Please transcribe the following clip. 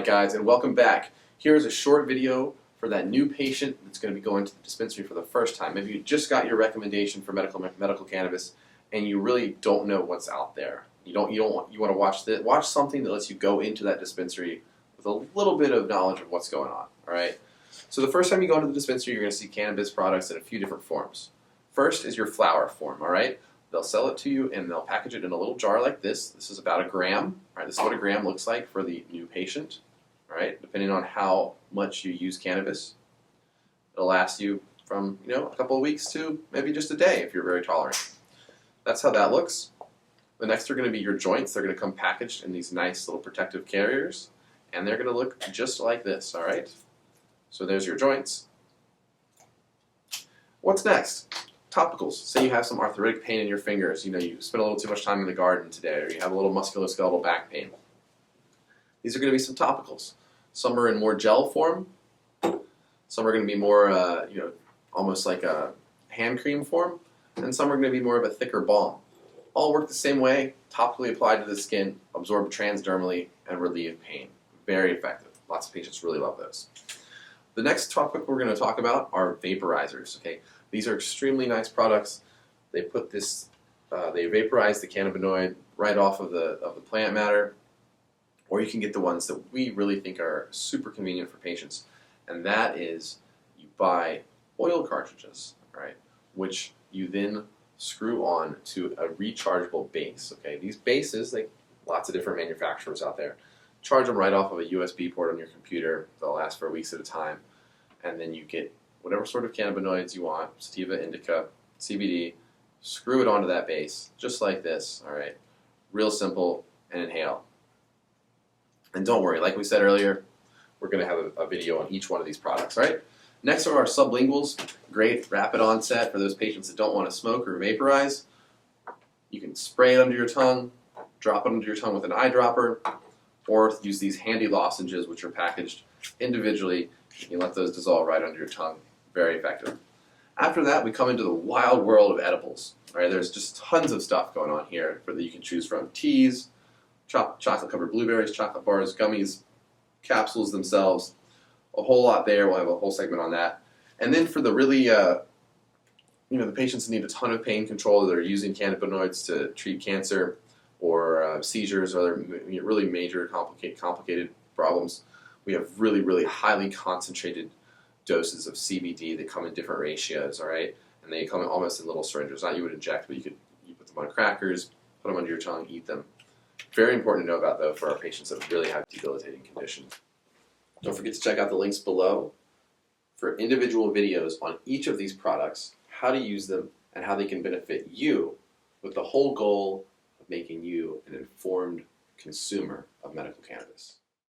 Alright guys, and welcome back. Here's a short video for that new patient that's going to be going to the dispensary for the first time. Maybe you just got your recommendation for medical cannabis and you really don't know what's out there. You want to watch something that lets you go into that dispensary with a little bit of knowledge of what's going on. Alright? So the first time you go into the dispensary, you're going to see cannabis products in a few different forms. First is your flower form, alright? They'll sell it to you and they'll package it in a little jar like this. This is about 1 gram. Right, this is what 1 gram looks like for the new patient. Right, depending on how much you use cannabis. It'll last you from a couple of weeks to maybe just a day if you're very tolerant. That's how that looks. The next are going to be your joints. They're going to come packaged in these nice little protective carriers. And they're going to look just like this, alright? So there's your joints. What's next? Topicals. Say you have some arthritic pain in your fingers. You spent a little too much time in the garden today, or you have a little musculoskeletal back pain. These are going to be some topicals. Some are in more gel form. Some are going to be more, almost like a hand cream form. And some are going to be more of a thicker balm. All work the same way, topically applied to the skin, absorb transdermally, and relieve pain. Very effective. Lots of patients really love those. The next topic we're going to talk about are vaporizers. Okay, these are extremely nice products. They put this, they vaporize the cannabinoid right off of the plant matter, or you can get the ones that we really think are super convenient for patients, and that is you buy oil cartridges, right, which you then screw on to a rechargeable base. Okay, these bases, lots of different manufacturers out there. Charge them right off of a USB port on your computer. They'll last for weeks at a time. And then you get whatever sort of cannabinoids you want, sativa, indica, CBD, screw it onto that base, just like this, all right? Real simple, and inhale. And don't worry, like we said earlier, we're going to have a video on each one of these products, right? Next are our sublinguals. Great, rapid onset for those patients that don't want to smoke or vaporize. You can spray it under your tongue, drop it under your tongue with an eyedropper, or use these handy lozenges which are packaged individually. You can let those dissolve right under your tongue. Very effective. After that, we come into the wild world of edibles. Right? There's just tons of stuff going on here that you can choose from. Teas, chocolate-covered blueberries, chocolate bars, gummies, capsules themselves. A whole lot there. We'll have a whole segment on that. And then for the really, the patients that need a ton of pain control, that are using cannabinoids to treat cancer, or seizures, or other really major complicated problems. We have really, really highly concentrated doses of CBD that come in different ratios, all right? And they come almost in little syringes. Not you would inject, but you put them on crackers, put them under your tongue, eat them. Very important to know about, though, for our patients that really have debilitating conditions. Don't forget to check out the links below for individual videos on each of these products, how to use them, and how they can benefit you, with the whole goal making you an informed consumer of medical cannabis.